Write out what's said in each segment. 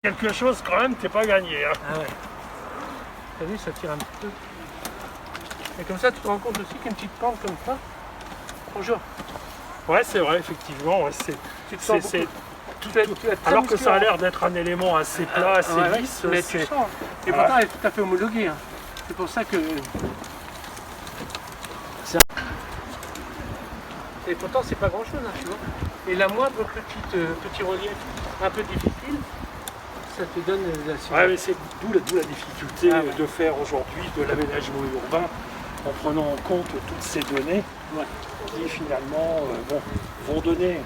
Quelque chose quand même, t'es pas gagné. Hein. Ah ouais. T'as vu, ça tire un petit peu. Et comme ça, tu te rends compte aussi qu'une petite pente comme ça. Bonjour. Ouais, c'est vrai, effectivement. Ouais, alors que ça a l'air d'être un élément assez plat, assez lisse. Mais tu sens. Et pourtant, elle est tout à fait homologuée. Hein. C'est pour ça que. Et pourtant, c'est pas grand-chose, hein, tu vois. Et la moindre petit relief un peu difficile, ça te donne la suite. Ouais, mais c'est d'où la difficulté de faire aujourd'hui de l'aménagement urbain en prenant en compte toutes ces données qui finalement vont donner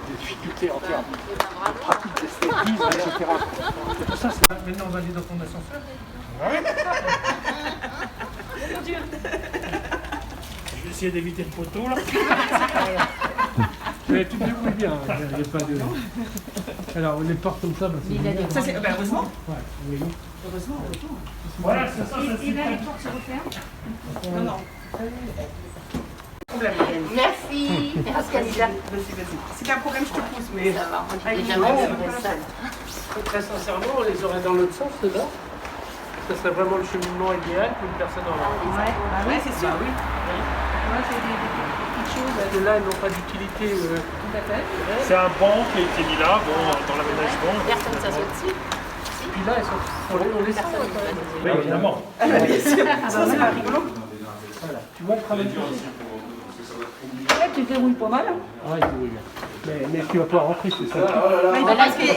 des difficultés en termes de pratique d'esthétisme, etc. C'est pour ça, maintenant, on va aller dans ton ascenseur. Ouais. Je vais essayer d'éviter le poteau là. Mais tu te débrouilles bien, il n'y a pas de. Alors, les portes comme ça, c'est bien. Ça, c'est heureusement. Ouais, oui. Heureusement. Voilà, c'est ça. Et là, les portes se referment. Non, non. Merci. Pascal, déjà. Vas-y. C'est pas un problème, je te pousse, mais. Ça va, on Avec dit déjà les merci, gens, c'est ça. Très sincèrement, on les aurait dans l'autre sens, là. Ça serait vraiment le cheminement idéal pour une personne en l'air. Ouais, c'est sûr. Oui. Moi, j'ai des petites choses. Parce que là, ils n'ont pas d'utilité. Tout à fait. C'est un banc qui a été mis là, dans l'aménagement. Personne ne s'assoit dessus. Puis là, on les sent. Oui, évidemment. Ah, bah, bien sûr. Ça, c'est pas rigolo. Voilà. Tu vois le travail que Ouais, tu dérouilles pas mal. Ah, il déroule bien. Mais tu vas pouvoir rentrer, c'est ça. Parce qu'il y a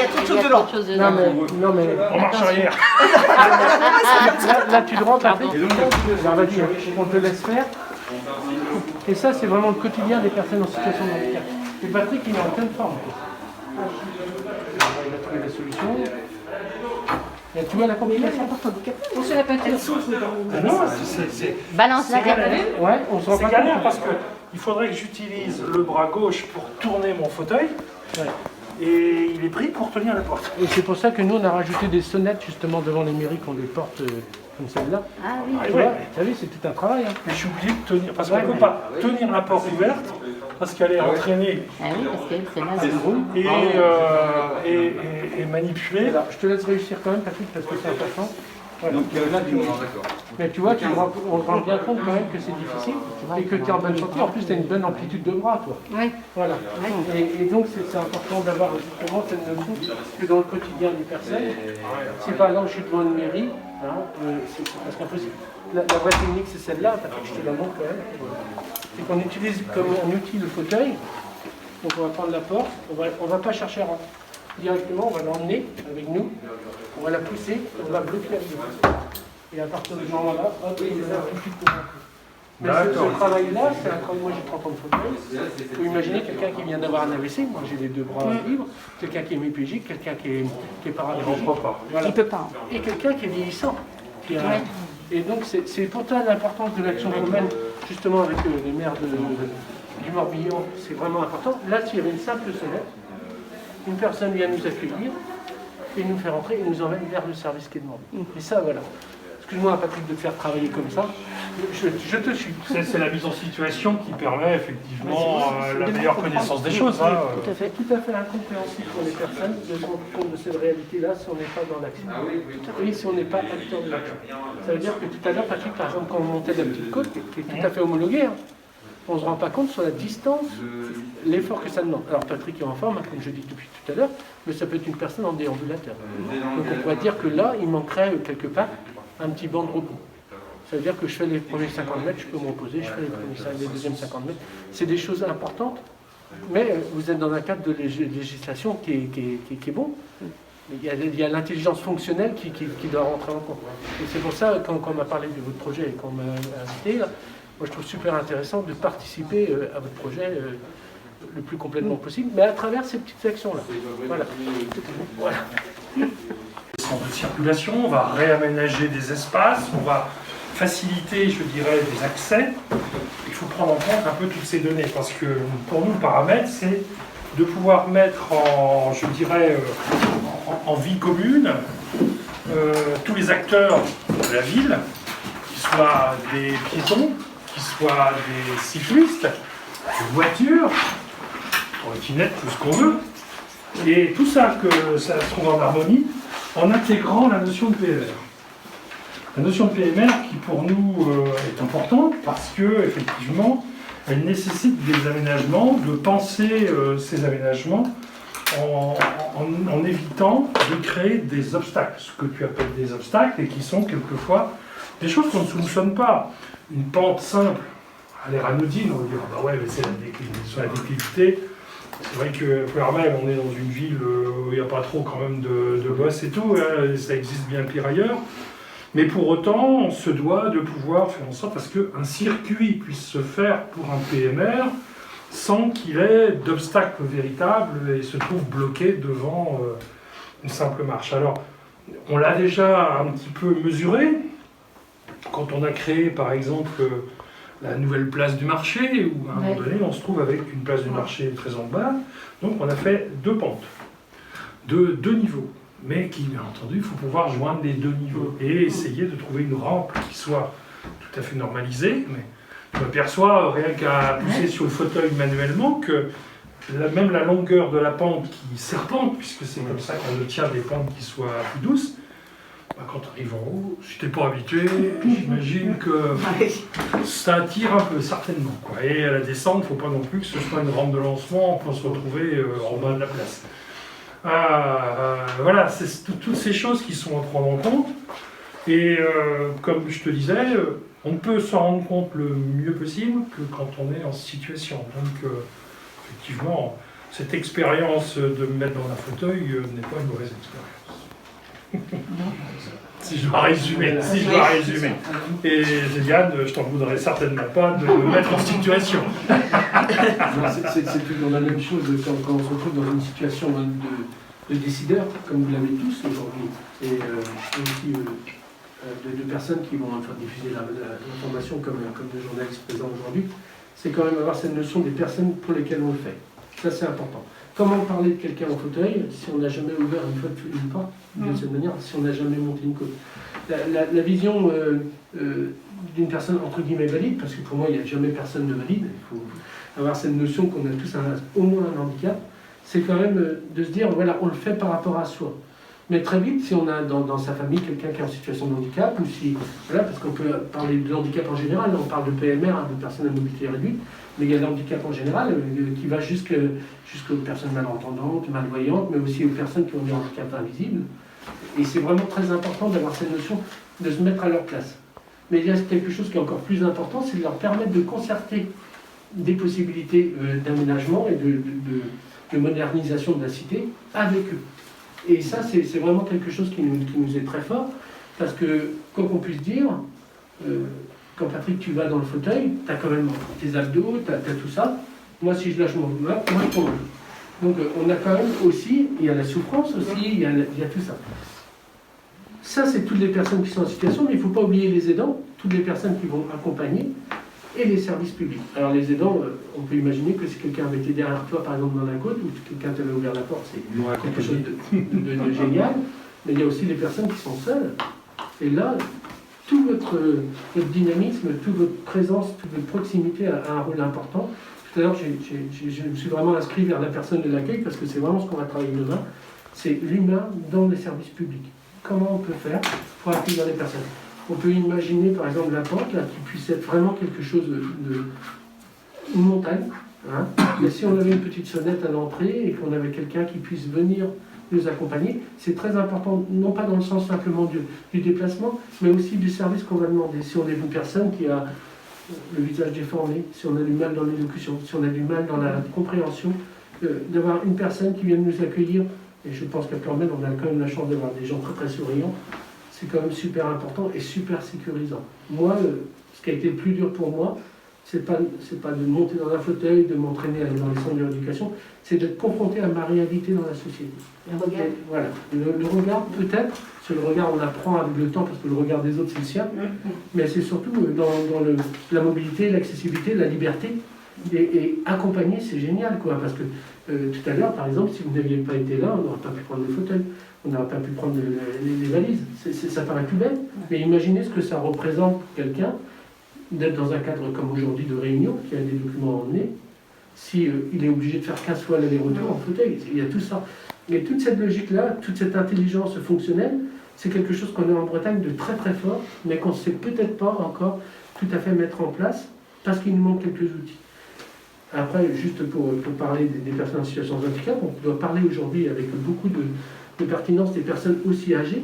trop de choses dedans. Non, mais. On marche arrière. Là, tu te rends un peu. Alors, vas-y, on te laisse faire. Et ça, c'est vraiment le quotidien des personnes en situation de handicap. Et Patrick, il est en pleine forme. Il a trouvé la solution. Et tu vois la complication On se la peinture. Non, c'est Balance la galère. tête. Ouais, on se rend C'est pas galère compte. parce qu'il faudrait que j'utilise le bras gauche pour tourner mon fauteuil. Ouais. Et il est pris pour tenir la porte. Et c'est pour ça que nous, on a rajouté des sonnettes justement devant les mairies qui ont des portes comme celle-là. Ah oui. Tu vois, tu as vu, c'est tout un travail. Hein. Mais je suis obligé de tenir, parce qu'on ne peut pas tenir la porte ouverte, parce qu'elle est entraînée Ah oui, parce qu'elle, c'est là. et manipulée. Alors, je te laisse réussir quand même, Patrick, parce que c'est important. Voilà. Donc là, d'accord. Mais tu vois, on se rend bien compte quand même que c'est difficile et que tu es en bonne santé. En plus, tu as une bonne amplitude de bras, toi. Oui. Voilà. Et donc, c'est important d'avoir justement cette notion que dans le quotidien des personnes, si par exemple je suis devant une mairie, c'est presque impossible. La vraie technique, c'est celle-là, Patrick, je te la montre quand même. C'est qu'on utilise comme un outil le fauteuil. Donc, on va prendre la porte, on va pas chercher à rentrer. Directement, on va l'emmener avec nous, on va la pousser, on va bloquer la vie. Et à partir de ce moment-là, hop, il est là tout de suite pour rentrer. Mais ce travail-là, c'est un travail, moi j'ai 30 ans de fauteuil. Il faut imaginer quelqu'un qui vient d'avoir un AVC, moi j'ai les deux bras libres, quelqu'un qui est hémiplégique, quelqu'un qui est paraplégique. Voilà. Il peut pas. Et quelqu'un qui est vieillissant. Et donc c'est pour ça l'importance de l'action qu'on mène justement avec les maires du Morbihan, c'est vraiment important. Là, s'il y avait une simple sonnette, une personne vient nous accueillir et nous fait rentrer et nous emmène vers le service qui est demandé. Et ça, voilà. Excuse-moi, Patrick, de te faire travailler comme ça. Je te suis. C'est la mise en situation qui permet effectivement la meilleure connaissance des choses. Hein. Tout à fait incompréhensible pour les personnes de se rendre compte de cette réalité-là si on n'est pas dans l'action. Oui, si on n'est pas acteur de l'action. Ça veut dire que tout à l'heure, Patrick, par exemple, quand on montait la petite côte, qui est tout à fait homologuée, hein, on ne se rend pas compte sur la distance, l'effort que ça demande. Alors Patrick est en forme, hein, comme je dis depuis tout à l'heure, mais ça peut être une personne en déambulateur. Donc on pourrait dire que là, il manquerait quelque part un petit banc de repos. Ça veut dire que je fais les premiers 50 mètres, je peux me reposer, je fais les deuxièmes 50 mètres. C'est des choses importantes, mais vous êtes dans un cadre de législation qui est bon. Il y a l'intelligence fonctionnelle qui doit rentrer en compte. Et c'est pour ça, quand on m'a parlé de votre projet et qu'on m'a invité, là, moi je trouve super intéressant de participer à votre projet le plus complètement possible, mais à travers ces petites actions-là. Voilà. De circulation, on va réaménager des espaces, on va faciliter, je dirais, des accès. Il faut prendre en compte un peu toutes ces données, parce que pour nous, le paramètre, c'est de pouvoir mettre en, je dirais, en vie commune tous les acteurs de la ville, qu'ils soient des piétons, qu'ils soient des cyclistes, des voitures, trottinettes, tout ce qu'on veut, Et tout ça, que ça se trouve en harmonie en intégrant la notion de PMR. La notion de PMR qui pour nous est importante parce que effectivement elle nécessite des aménagements, de penser ces aménagements en évitant de créer des obstacles, ce que tu appelles des obstacles et qui sont quelquefois des choses qu'on ne soupçonne pas. Une pente simple a l'air anodine, on va dire ah bah ouais mais c'est la déclivité. C'est vrai que Plouermel, on est dans une ville où il n'y a pas trop quand même de boss et tout, hein, ça existe bien pire ailleurs. Mais pour autant, on se doit de pouvoir faire en sorte à ce qu'un circuit puisse se faire pour un PMR sans qu'il ait d'obstacles véritables et se trouve bloqué devant une simple marche. Alors, on l'a déjà un petit peu mesuré quand on a créé par exemple la nouvelle place du marché, où à un moment donné on se trouve avec une place du marché très en bas, donc on a fait 2 pentes, de 2 niveaux, mais qui bien entendu il faut pouvoir joindre les 2 niveaux et essayer de trouver une rampe qui soit tout à fait normalisée, mais je m'aperçois rien qu'à pousser sur le fauteuil manuellement que même la longueur de la pente qui serpente, puisque c'est comme ça qu'on obtient des pentes qui soient plus douces, quand on arrive en haut, si t'es pas habitué, j'imagine que ça tire un peu, certainement. Quoi. Et à la descente, il ne faut pas non plus que ce soit une rampe de lancement pour se retrouver en bas de la place. Voilà, c'est toutes ces choses qui sont à prendre en compte. Et comme je te disais, on peut s'en rendre compte le mieux possible que quand on est en situation. Donc, effectivement, cette expérience de me mettre dans un fauteuil n'est pas une mauvaise expérience. Si je dois résumer. Et Géliane, je t'en voudrais certainement pas de me mettre en situation. C'est toujours la même chose quand on se retrouve dans une situation de décideur, comme vous l'avez tous aujourd'hui, et aussi de personnes qui vont diffuser l'information comme le journaliste présent aujourd'hui. C'est quand même avoir cette notion des personnes pour lesquelles on le fait. Ça, c'est important. Comment parler de quelqu'un en fauteuil si on n'a jamais ouvert une porte de cette manière, si on n'a jamais monté une côte? La vision d'une personne entre guillemets valide, parce que pour moi il n'y a jamais personne de valide, il faut avoir cette notion qu'on a tous au moins un handicap, c'est quand même de se dire voilà, on le fait par rapport à soi. Mais très vite, si on a dans sa famille quelqu'un qui est en situation de handicap, ou si, voilà, parce qu'on peut parler de handicap en général, on parle de PMR, de personnes à mobilité réduite, mais il y a le handicap en général qui va jusqu'aux personnes malentendantes, malvoyantes, mais aussi aux personnes qui ont des handicaps invisibles. Et c'est vraiment très important d'avoir cette notion de se mettre à leur place. Mais il y a quelque chose qui est encore plus important, c'est de leur permettre de concerter des possibilités d'aménagement et de modernisation de la cité avec eux. Et ça, c'est vraiment quelque chose qui nous est très fort, parce que, quoi qu'on puisse dire, quand Patrick, tu vas dans le fauteuil, tu as quand même tes abdos, tu as tout ça. Moi, si je lâche mon doigt, moi, je tombe. Donc, on a quand même aussi, il y a la souffrance aussi, il y a tout ça. Ça, c'est toutes les personnes qui sont en situation, mais il ne faut pas oublier les aidants, toutes les personnes qui vont accompagner, et les services publics. Alors, les aidants, on peut imaginer que si quelqu'un avait été derrière toi, par exemple, dans la côte, ou quelqu'un t'avait ouvert la porte, c'est quelque chose de génial. Mais il y a aussi les personnes qui sont seules. Et là, tout votre dynamisme, toute votre présence, toute votre proximité a un rôle important. Tout à l'heure, je me suis vraiment inscrit vers la personne de l'accueil, parce que c'est vraiment ce qu'on va travailler demain. C'est l'humain dans les services publics. Comment on peut faire pour accueillir les personnes? On peut imaginer, par exemple, la porte, là, qui puisse être vraiment quelque chose une montagne. Hein. Mais si on avait une petite sonnette à l'entrée et qu'on avait quelqu'un qui puisse venir nous accompagner, c'est très important, non pas dans le sens simplement du déplacement, mais aussi du service qu'on va demander. Si on est une personne qui a le visage déformé, si on a du mal dans l'élocution, si on a du mal dans la compréhension, d'avoir une personne qui vient nous accueillir, et je pense qu'à Plouermel, on a quand même la chance d'avoir des gens très très souriants, c'est quand même super important et super sécurisant. Moi, ce qui a été le plus dur pour moi, c'est pas de monter dans un fauteuil, de m'entraîner à aller dans les centres de rééducation, c'est d'être confronté à ma réalité dans la société. Le regard. Voilà. Le regard, peut-être, sur le regard, on apprend avec le temps, parce que le regard des autres, c'est le sien, mais c'est surtout dans la mobilité, l'accessibilité, la liberté, et accompagner, c'est génial, quoi, parce que tout à l'heure, par exemple, si vous n'aviez pas été là, on n'aurait pas pu prendre le fauteuil. On n'aurait pas pu prendre les valises. Ça paraît tout bête, mais imaginez ce que ça représente pour quelqu'un d'être dans un cadre comme aujourd'hui de réunion, qui a des documents à emmener, si il est obligé de faire 15 fois l'aller-retour en fauteuil. Il y a tout ça. Mais toute cette logique-là, toute cette intelligence fonctionnelle, c'est quelque chose qu'on a en Bretagne de très très fort, mais qu'on ne sait peut-être pas encore tout à fait mettre en place, parce qu'il nous manque quelques outils. Après, juste pour parler des personnes en situation de handicap, on doit parler aujourd'hui avec beaucoup de pertinence des personnes aussi âgées,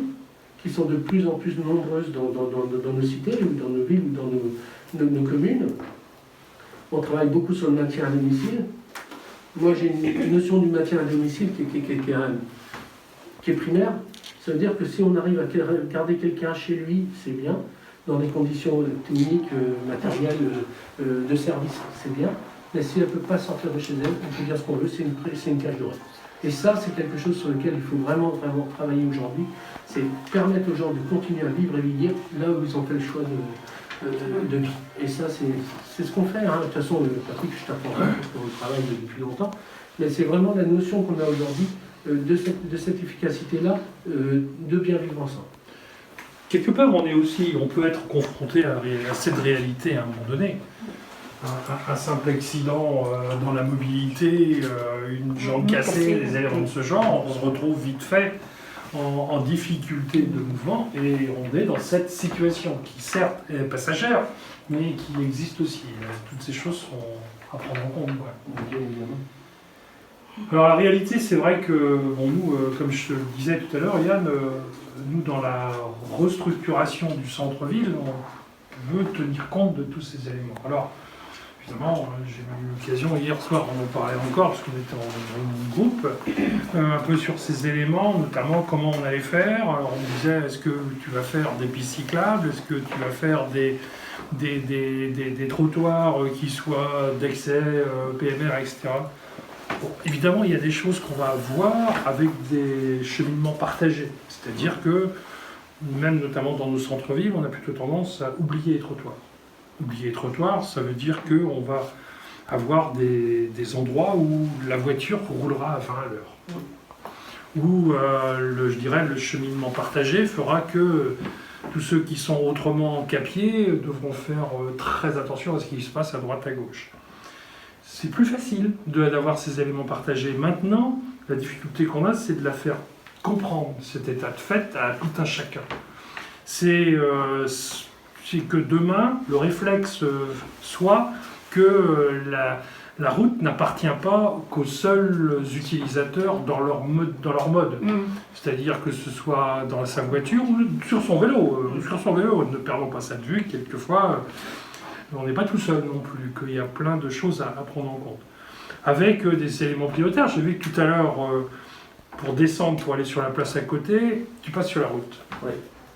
qui sont de plus en plus nombreuses dans nos cités, ou dans nos villes, ou dans nos communes. On travaille beaucoup sur le maintien à domicile. Moi, j'ai une notion du maintien à domicile qui est primaire. Ça veut dire que si on arrive à garder quelqu'un chez lui, c'est bien. Dans des conditions techniques, matérielles, de service, c'est bien. Mais si elle ne peut pas sortir de chez elle, on peut dire ce qu'on veut, c'est une cage d'oreille. Et ça, c'est quelque chose sur lequel il faut vraiment, vraiment travailler aujourd'hui. C'est permettre aux gens de continuer à vivre et vivre là où ils ont fait le choix de vie. Et ça, c'est ce qu'on fait. Hein. De toute façon, Patrick, je t'apprends pas, parce qu'on travaille depuis longtemps. Mais c'est vraiment la notion qu'on a aujourd'hui de cette efficacité-là, de bien vivre ensemble. Quelque part, on peut être confronté à cette réalité à un moment donné. Un simple accident dans la mobilité, une jambe cassée, des éléments de ce genre, on se retrouve vite fait en difficulté de mouvement et on est dans cette situation qui certes est passagère, mais qui existe aussi. Toutes ces choses sont à prendre en compte. Ouais. Alors la réalité, c'est vrai que nous, comme je te le disais tout à l'heure, Yann, nous dans la restructuration du centre-ville, on veut tenir compte de tous ces éléments. Alors, évidemment, j'ai eu l'occasion hier soir, on en parlait encore, parce qu'on était en groupe, un peu sur ces éléments, notamment comment on allait faire. Alors on disait, est-ce que tu vas faire des pistes cyclables, est-ce que tu vas faire des trottoirs qui soient d'accès PMR, etc. Bon, évidemment, il y a des choses qu'on va voir avec des cheminements partagés. C'est-à-dire que, même notamment dans nos centres-villes, on a plutôt tendance à oublier les trottoirs. Oublier les trottoirs, ça veut dire qu'on va avoir des endroits où la voiture roulera à 20 à l'heure. Où, je dirais, le cheminement partagé fera que tous ceux qui sont autrement qu'à pied devront faire très attention à ce qui se passe à droite à gauche. C'est plus facile d'avoir ces éléments partagés. Maintenant, la difficulté qu'on a, c'est de la faire comprendre, cet état de fait, à tout un chacun. C'est que demain, le réflexe soit que la route n'appartient pas qu'aux seuls utilisateurs dans leur mode. C'est-à-dire que ce soit dans sa voiture ou sur son vélo. Ne perdons pas ça de vue, quelquefois, on n'est pas tout seul non plus, qu'il y a plein de choses à prendre en compte. Avec des éléments prioritaires, j'ai vu que tout à l'heure, pour descendre, pour aller sur la place à côté, tu passes sur la route. Ouais.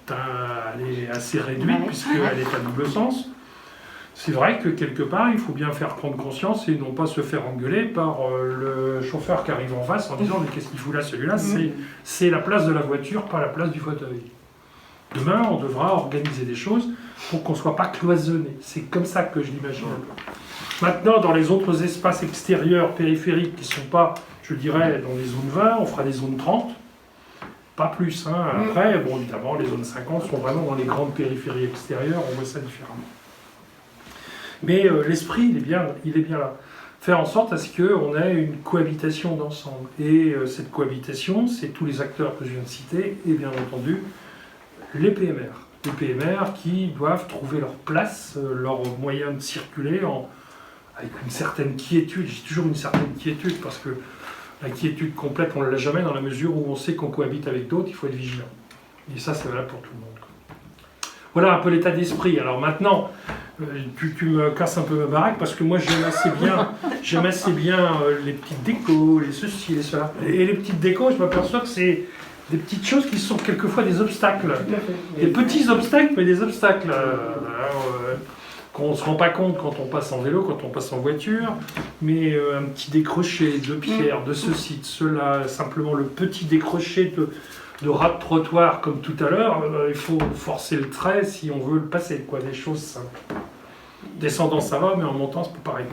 Elle est assez réduite puisqu'elle est à double sens. C'est vrai que quelque part, il faut bien faire prendre conscience et non pas se faire engueuler par le chauffeur qui arrive en face en disant « mais qu'est-ce qu'il fout là, celui-là ?» C'est la place de la voiture, pas la place du fauteuil. Demain, on devra organiser des choses pour qu'on ne soit pas cloisonné. C'est comme ça que je l'imagine un peu. Maintenant, dans les autres espaces extérieurs, périphériques, qui ne sont pas, je dirais, dans les zones 20, on fera des zones 30. Pas plus. Hein. Après, bon, évidemment, les zones 50 sont vraiment dans les grandes périphéries extérieures, on voit ça différemment. Mais l'esprit, il est bien là. Faire en sorte à ce qu'on ait une cohabitation d'ensemble. Et cette cohabitation, c'est tous les acteurs que je viens de citer, et bien entendu, les PMR. Les PMR qui doivent trouver leur place, leur moyen de circuler avec une certaine quiétude. J'ai toujours une certaine quiétude parce que la quiétude complète, on ne l'a jamais dans la mesure où on sait qu'on cohabite avec d'autres, il faut être vigilant. Et ça, c'est valable pour tout le monde. Voilà un peu l'état d'esprit. Alors maintenant, tu me casses un peu ma baraque parce que moi j'aime assez bien les petites décos, les ceci, les cela. Et les petites décos, je m'aperçois que c'est des petites choses qui sont quelquefois des obstacles. Des petits obstacles, mais des obstacles. Qu'on ne se rend pas compte quand on passe en vélo, quand on passe en voiture, mais un petit décroché de pierre, de ceci, de cela, simplement le petit décroché de ras de trottoir comme tout à l'heure, il faut forcer le trait si on veut le passer, quoi, des choses simples. Descendant ça va, mais en montant c'est pas pareil.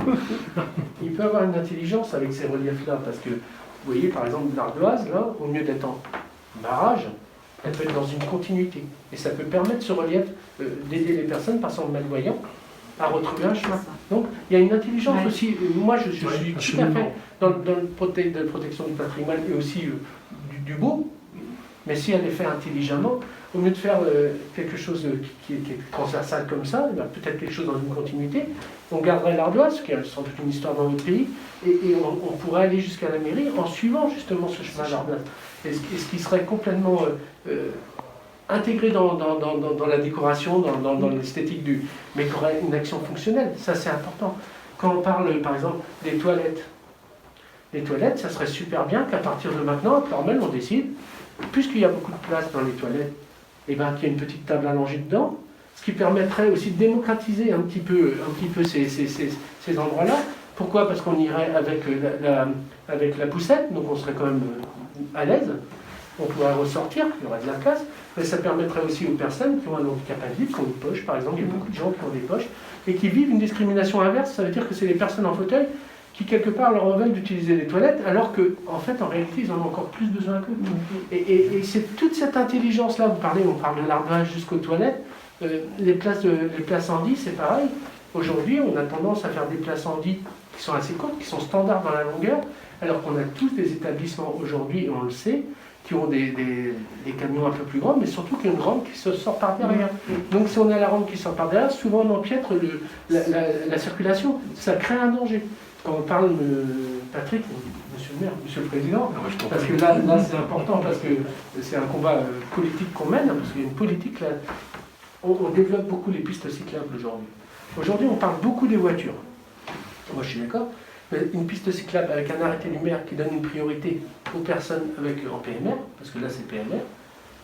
Il peut avoir une intelligence avec ces reliefs-là, parce que, vous voyez, par exemple, l'Ardoise, là, au lieu d'être en barrage, elle peut être dans une continuité. Et ça peut permettre ce relief d'aider les personnes par son malvoyant à retrouver un chemin. Donc il y a une intelligence aussi. Moi je suis tout à fait dans la protection du patrimoine et aussi du beau, mais si elle est faite intelligemment, au lieu de faire quelque chose qui est transversal comme ça, peut-être quelque chose dans une continuité, on garderait l'ardoise, qui a sans doute une histoire dans notre pays, et on pourrait aller jusqu'à la mairie en suivant justement ce chemin d'ardoise. Et ce qui serait complètement intégré dans la décoration, dans l'esthétique mais qui aurait une action fonctionnelle. Ça, c'est important. Quand on parle, par exemple, des toilettes, les toilettes, ça serait super bien qu'à partir de maintenant, à Ploërmel, on décide, puisqu'il y a beaucoup de place dans les toilettes, et ben, qu'il y a une petite table allongée dedans, ce qui permettrait aussi de démocratiser un petit peu ces endroits-là. Pourquoi? Parce qu'on irait avec la poussette, donc on serait quand même à l'aise, on pourrait ressortir, il y aurait de la place, mais ça permettrait aussi aux personnes qui ont un handicap invisible, qui ont une poche par exemple, il y a beaucoup de gens qui ont des poches, et qui vivent une discrimination inverse, ça veut dire que c'est les personnes en fauteuil qui quelque part leur en veulent d'utiliser les toilettes, alors que en fait en réalité ils en ont encore plus besoin qu'eux. Et c'est toute cette intelligence-là, on parle de l'ardoise jusqu'aux toilettes, les places handis, c'est pareil. Aujourd'hui, on a tendance à faire des places handis qui sont assez courtes, qui sont standards dans la longueur, alors qu'on a tous des établissements aujourd'hui, et on le sait, qui ont des camions un peu plus grands, mais surtout qui ont une rampe qui se sort par derrière. Donc si on a la rampe qui sort par derrière, souvent on empiètre la circulation, ça crée un danger. Quand on parle de Patrick, monsieur le maire, monsieur le président, parce que là c'est important, parce que c'est un combat politique qu'on mène, parce qu'il y a une politique là, on développe beaucoup les pistes cyclables aujourd'hui. Aujourd'hui on parle beaucoup des voitures. Moi je suis d'accord. Une piste cyclable avec un arrêté du maire qui donne une priorité aux personnes en PMR, parce que là c'est PMR,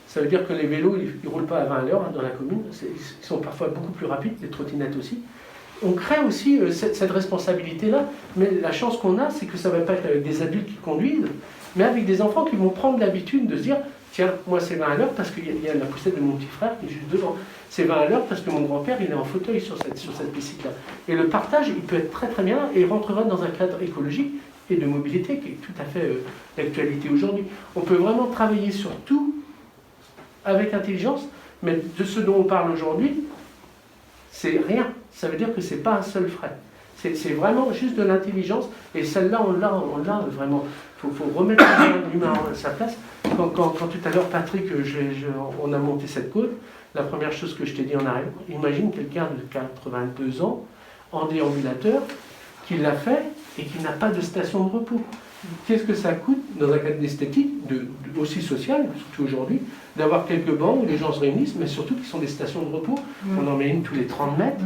ça veut dire que les vélos, ils ne roulent pas à 20 à l'heure dans la commune, ils sont parfois beaucoup plus rapides, les trottinettes aussi. On crée aussi cette responsabilité-là, mais la chance qu'on a, c'est que ça ne va pas être avec des adultes qui conduisent, mais avec des enfants qui vont prendre l'habitude de se dire « Tiens, moi c'est 20 à l'heure parce qu'il y a la poussette de mon petit frère qui est juste devant. C'est 20 à l'heure parce que mon grand-père il est en fauteuil sur cette piste-là. » Et le partage, il peut être très très bien et rentrera dans un cadre écologique et de mobilité qui est tout à fait d'actualité aujourd'hui. On peut vraiment travailler sur tout avec intelligence, mais de ce dont on parle aujourd'hui, c'est rien. Ça veut dire que ce n'est pas un seul frais. C'est vraiment juste de l'intelligence, et celle-là, on l'a vraiment. Il faut remettre l'humain à sa place. Quand tout à l'heure, Patrick, on a monté cette côte, la première chose que je t'ai dit en arrière, imagine quelqu'un de 82 ans, en déambulateur, qui l'a fait et qui n'a pas de station de repos. Qu'est-ce que ça coûte, dans un cadre d'esthétique, aussi social, surtout aujourd'hui, d'avoir quelques bancs où les gens se réunissent, mais surtout qui sont des stations de repos. On en met une tous les 30 mètres.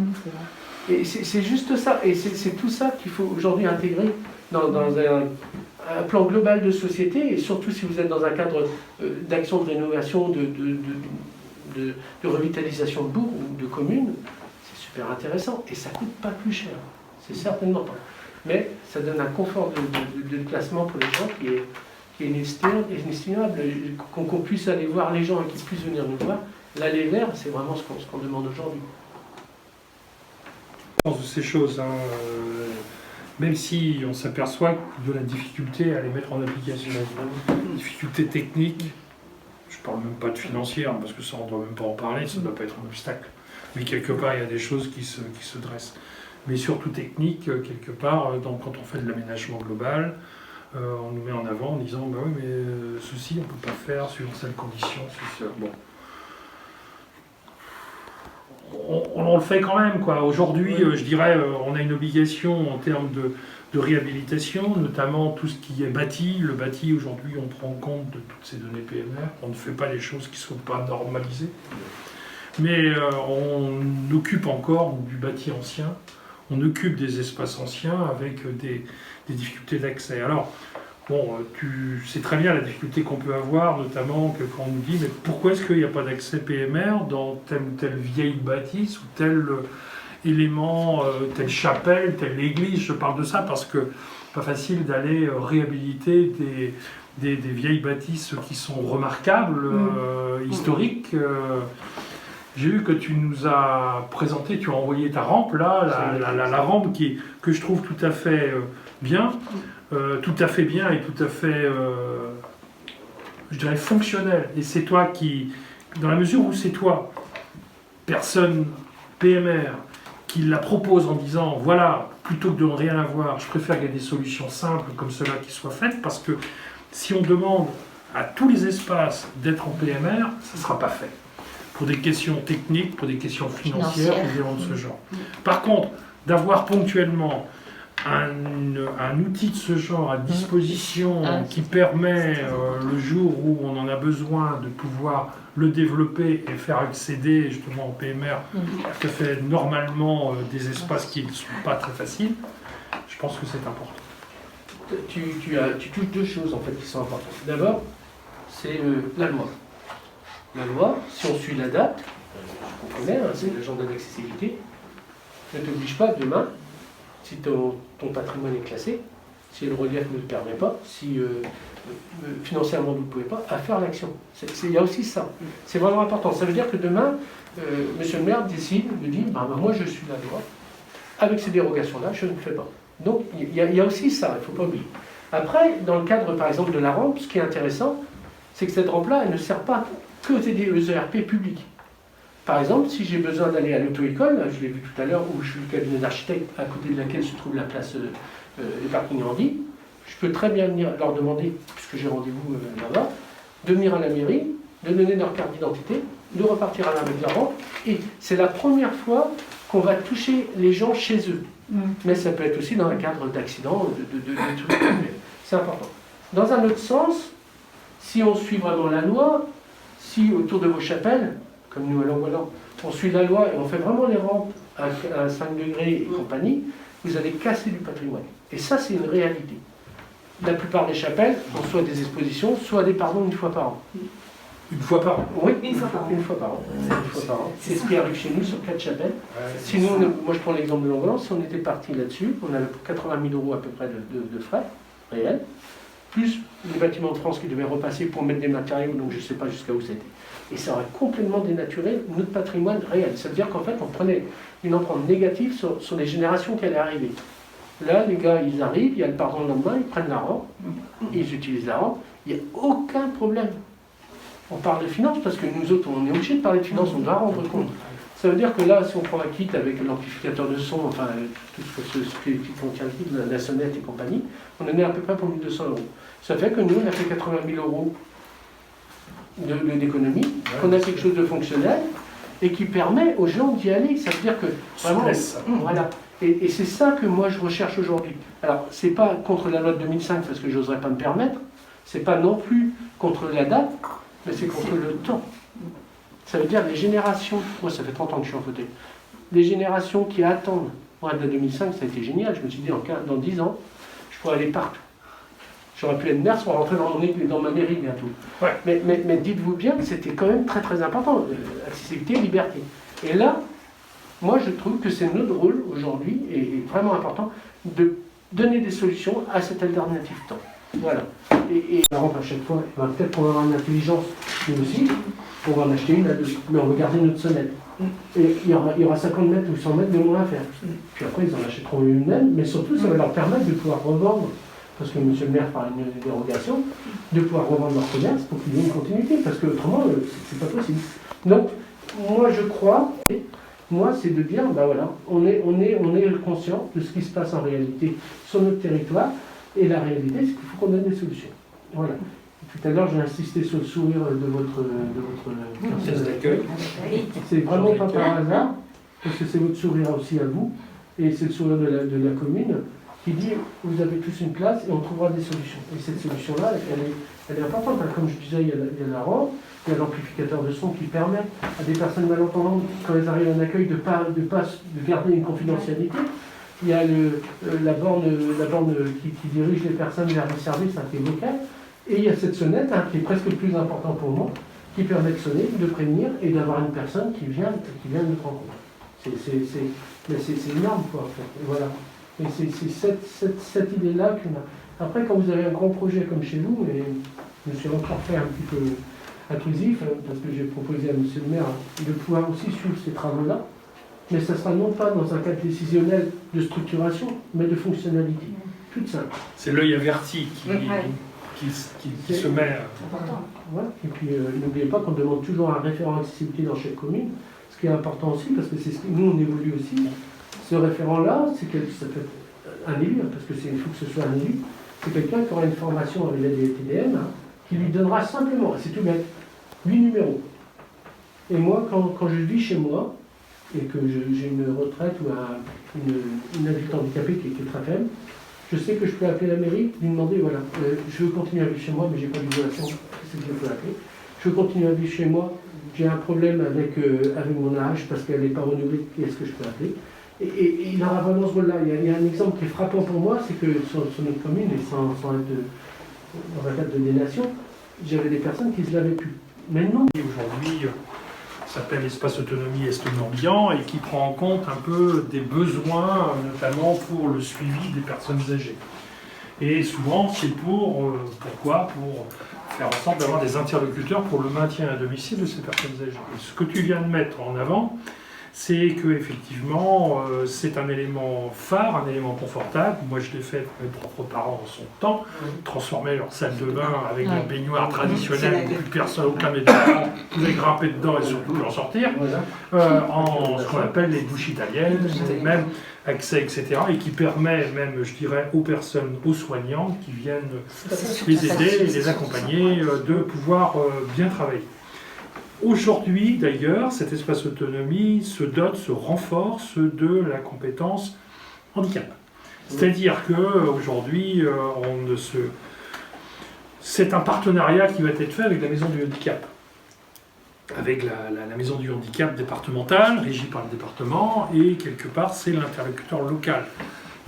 Et c'est juste ça. Et c'est tout ça qu'il faut aujourd'hui intégrer dans un plan global de société, et surtout si vous êtes dans un cadre d'action de rénovation, de revitalisation de bourg ou de communes, c'est super intéressant. Et ça ne coûte pas plus cher. C'est certainement pas. Mais ça donne un confort de déplacement pour les gens qui est inestimable. Qu'on puisse aller voir les gens et qu'ils puissent venir nous voir. L'aller vers, c'est vraiment ce qu'on demande aujourd'hui. De ces choses, hein, même si on s'aperçoit de la difficulté à les mettre en application, difficulté technique, je ne parle même pas de financière, parce que ça on ne doit même pas en parler, ça ne doit pas être un obstacle. Mais quelque part, il y a des choses qui se dressent. Mais surtout technique, quelque part, quand on fait de l'aménagement global, on nous met en avant en disant bah oui, mais ceci on ne peut pas faire suivant cette condition, ceci. Bon. On le fait quand même, quoi. Aujourd'hui, je dirais, on a une obligation en termes de réhabilitation, notamment tout ce qui est bâti. Le bâti, aujourd'hui, on prend compte de toutes ces données PMR. On ne fait pas les choses qui ne sont pas normalisées. Mais on occupe encore du bâti ancien. On occupe des espaces anciens avec des difficultés d'accès. Alors, bon, tu sais très bien la difficulté qu'on peut avoir, notamment que quand on nous dit mais pourquoi est-ce qu'il n'y a pas d'accès PMR dans telle ou telle vieille bâtisse ou tel élément, telle chapelle, telle église. Je parle de ça parce que pas facile d'aller réhabiliter des vieilles bâtisses qui sont remarquables, historiques. J'ai vu que tu nous as présenté, tu as envoyé ta rampe là, la rampe que je trouve tout à fait bien. Tout à fait bien et tout à fait, je dirais, fonctionnel. Et c'est toi qui, dans la mesure où c'est toi, personne PMR, qu'il la propose en disant, voilà, plutôt que de ne rien avoir, je préfère qu'il y ait des solutions simples comme cela qui soient faites, parce que si on demande à tous les espaces d'être en PMR, ça ne sera pas fait. Pour des questions techniques, pour des questions financières, ou de ce genre. Par contre, d'avoir ponctuellement un outil de ce genre à disposition qui permet, le jour où on en a besoin, de pouvoir le développer et faire accéder justement au PMR, qui fait normalement des espaces qui ne sont pas très faciles, je pense que c'est important. Tu touches deux choses en fait qui sont importantes. D'abord, c'est la loi. La loi, si on suit la date, on connaît, c'est l'agenda d'accessibilité, ne t'oblige pas demain, si ton patrimoine est classé, si le relief ne le permet pas, si financièrement vous ne pouvez pas, à faire l'action. Il y a aussi ça. C'est vraiment important. Ça veut dire que demain, monsieur le maire décide de dire, moi je suis la loi, avec ces dérogations-là, je ne le fais pas. Donc il y a aussi ça, il ne faut pas oublier. Après, dans le cadre par exemple de la rampe, ce qui est intéressant, c'est que cette rampe-là, elle ne sert pas que aux ERP publics. Par exemple, si j'ai besoin d'aller à l'auto-école, je l'ai vu tout à l'heure, où je suis le cabinet d'architecte à côté de laquelle se trouve la place des parkings Andy, je peux très bien venir leur demander, puisque j'ai rendez-vous là-bas, de venir à la mairie, de donner leur carte d'identité, de repartir à la avec la rampe. Et c'est la première fois qu'on va toucher les gens chez eux. Mais ça peut être aussi dans un cadre d'accident, de trucs. C'est important. Dans un autre sens, si on suit vraiment la loi, si autour de vos chapelles, comme nous allons voilà, on suit la loi et on fait vraiment les rampes à 5 degrés et compagnie, vous allez casser du patrimoine. Et ça, c'est une réalité. La plupart des chapelles ont soit des expositions, soit des pardons une fois par an. Une fois par an? Oui, une fois par an. Une fois par an. C'est ce qui arrive chez nous sur 4 chapelles. Sinon, moi je prends l'exemple de Longolent, si on était parti là-dessus, on avait 80 000 € à peu près de frais réels, plus les bâtiments de France qui devaient repasser pour mettre des matériaux, donc je ne sais pas jusqu'à où c'était. Et ça aurait complètement dénaturé notre patrimoine réel. Ça veut dire qu'en fait, on prenait une empreinte négative sur les générations qui allaient arriver. Là, les gars, ils arrivent, il y a le pardon le lendemain, ils prennent la rampe, ils utilisent la rampe, il n'y a aucun problème. On parle de finances parce que nous autres, on est obligé de parler de finances, on doit rendre compte. Ça veut dire que là, si on prend un kit avec l'amplificateur de son, enfin, tout ce qui contient le kit, la sonnette et compagnie, on en est à peu près pour 1 200 €. Ça fait que nous, on a fait 80 000 € d'économie, qu'on a quelque chose de fonctionnel et qui permet aux gens d'y aller. Ça veut dire que vraiment, voilà. Et c'est ça que moi je recherche aujourd'hui. Alors, c'est pas contre la loi de 2005 parce que j'oserais pas me permettre, c'est pas non plus contre la date, mais c'est contre le temps. Ça veut dire les générations, moi ça fait 30 ans que je suis en fauteuil, les générations qui attendent, moi de 2005 ça a été génial, je me suis dit dans 10 ans, je pourrais aller partout. J'aurais pu être maire sans rentrer dans ma mairie bientôt. Ouais. Mais dites-vous bien que c'était quand même très très important, accessibilité, liberté. Et là, moi je trouve que c'est notre rôle aujourd'hui, et vraiment important, de donner des solutions à cette alternative temps. Voilà. Et par exemple, à chaque fois, peut-être qu'on aura une intelligence, nous aussi, on va en acheter une à deux, mais on va garder notre sonnette. Et il y aura 50 mètres ou 100 mètres de moins à faire. Puis après, ils en achèteront une même, mais surtout, ça va leur permettre de pouvoir revendre, parce que monsieur le maire parle d'une dérogation, de pouvoir revendre leur commerce pour qu'il y ait une continuité, parce que autrement, c'est pas possible. Donc, moi, je crois, moi, c'est de dire, ben voilà, on est conscient de ce qui se passe en réalité sur notre territoire, et la réalité, c'est qu'il faut qu'on ait des solutions. Voilà. Tout à l'heure, j'ai insisté sur le sourire de votre personne d'accueil. C'est vraiment pas par hasard, parce que c'est votre sourire aussi à vous, et c'est le sourire de la commune qui dit vous avez tous une place et on trouvera des solutions. Et cette solution-là, elle est importante. Comme je disais, il y a la rampe, il y a l'amplificateur de son qui permet à des personnes malentendantes, quand elles arrivent en accueil, de garder une confidentialité. Il y a la borne qui dirige les personnes vers les services, qui est vocale. Et il y a cette sonnette, qui est presque le plus important pour moi, qui permet de sonner, de prévenir et d'avoir une personne qui vient nous rencontrer. C'est énorme, quoi, en fait. Et voilà. Et c'est cette idée-là qu'on a. Après, quand vous avez un grand projet comme chez vous, et je me suis encore fait un petit peu intrusif, parce que j'ai proposé à monsieur le maire de pouvoir aussi suivre ces travaux-là, mais ça sera non pas dans un cadre décisionnel de structuration, mais de fonctionnalité. Toute simple. C'est l'œil averti qui se met. Voilà. Et puis, n'oubliez pas qu'on demande toujours un référent accessibilité dans chaque commune, ce qui est important aussi, parce que c'est ce que nous, on évolue aussi. ce référent-là, ça peut être un élu, parce que il faut que ce soit un élu, c'est quelqu'un qui aura une formation avec la DTDM, qui lui donnera simplement, c'est tout bête, 8 numéros. Et moi, quand je vis chez moi, et que j'ai une retraite ou une adulte handicapée qui est très faible, je sais que je peux appeler la mairie, lui demander, voilà, je veux continuer à vivre chez moi, mais j'ai pas d'isolation, c'est ce que je peux appeler. Je veux continuer à vivre chez moi, j'ai un problème avec mon âge parce qu'elle n'est pas renouvelée, est-ce que je peux appeler? Et il aura vraiment ce rôle-là. Il y a un exemple qui est frappant pour moi, c'est que sur notre commune, et sans être dans un cadre de dénation, j'avais des personnes qui ne se lavaient plus. Maintenant, Aujourd'hui, ça s'appelle Espace Autonomie Est-Morbihan et qui prend en compte un peu des besoins, notamment pour le suivi des personnes âgées. Et souvent, c'est pourquoi? Pour faire en sorte d'avoir des interlocuteurs pour le maintien à domicile de ces personnes âgées. Et ce que tu viens de mettre en avant, c'est que effectivement, c'est un élément phare, un élément confortable. Moi, je l'ai fait pour mes propres parents en son temps, transformer leur salle de bain avec la baignoire traditionnelle, où plus personne, aucun médecin pouvait grimper dedans et surtout plus en sortir, en ce qu'on appelle les douches italiennes, les mêmes accès, etc., et qui permet même, je dirais, aux personnes, aux soignants qui viennent les aider et les accompagner de pouvoir bien travailler. Aujourd'hui, d'ailleurs, cet espace autonomie se dote, se renforce de la compétence handicap. C'est-à-dire qu'aujourd'hui, c'est un partenariat qui va être fait avec la maison du handicap. Avec la maison du handicap départementale, régie par le département, et quelque part, c'est l'interlocuteur local.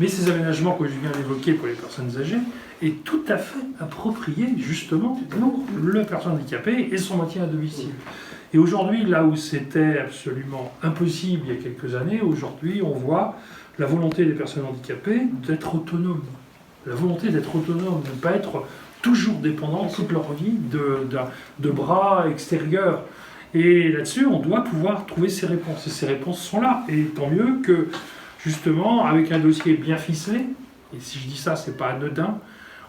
Mais ces aménagements que je viens d'évoquer pour les personnes âgées est tout à fait approprié, justement, pour la personne handicapée et son maintien à domicile. Et aujourd'hui, là où c'était absolument impossible il y a quelques années, aujourd'hui, on voit la volonté des personnes handicapées d'être autonomes. La volonté d'être autonome, de ne pas être toujours dépendant toute leur vie de bras extérieurs. Et là-dessus, on doit pouvoir trouver ces réponses. Et ces réponses sont là. Et tant mieux que, justement, avec un dossier bien ficelé, et si je dis ça, c'est pas anodin,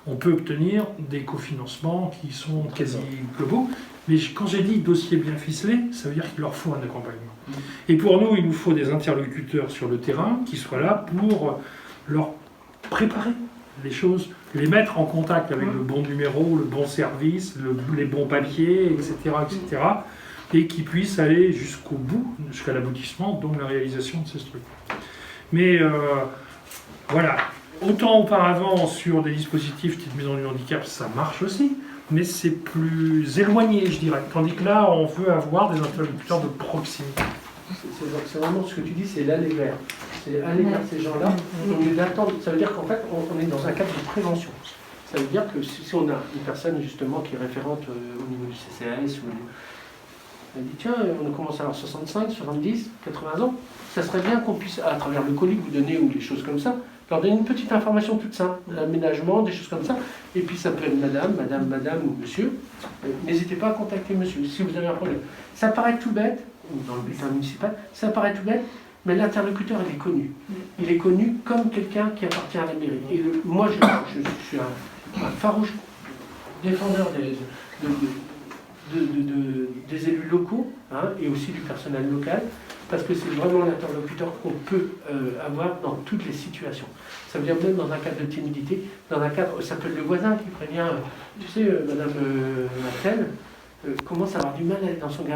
on peut obtenir des cofinancements qui sont quasi globaux. Mais quand j'ai dit dossier bien ficelé, ça veut dire qu'il leur faut un accompagnement. Et pour nous, il nous faut des interlocuteurs sur le terrain qui soient là pour leur préparer les choses, les mettre en contact avec le bon numéro, le bon service, les bons papiers, etc., etc., et qui puissent aller jusqu'au bout, jusqu'à l'aboutissement, donc la réalisation de ces structures. Mais voilà, autant auparavant sur des dispositifs type maison du handicap, ça marche aussi, mais c'est plus éloigné, je dirais. Tandis que là, on veut avoir des interlocuteurs de proximité. C'est vraiment ce que tu dis, c'est l'aller vers. C'est aller vers ces gens-là. Au lieu d'attendre, ça veut dire qu'en fait, on est dans un cadre de prévention. Ça veut dire que si on a une personne justement qui est référente au niveau du CCAS, elle dit tiens, on commence à avoir 65, 70, 80 ans, ça serait bien qu'on puisse, à travers le colis que vous donnez ou des choses comme ça, leur donner une petite information toute simple, l'aménagement, des choses comme ça. Et puis ça peut être madame ou monsieur. N'hésitez pas à contacter monsieur si vous avez un problème. Ça paraît tout bête, ou dans le bulletin municipal, ça paraît tout bête, mais l'interlocuteur, il est connu. Il est connu comme quelqu'un qui appartient à la mairie. Et moi, je suis un farouche défendeur des élus locaux, hein, et aussi du personnel local, parce que c'est vraiment l'interlocuteur qu'on peut avoir dans toutes les situations. Ça veut dire même dans un cadre de timidité, dans un cadre, ça peut être le voisin qui prévient, tu sais, madame Martel commence à avoir du mal à aller dans son garage.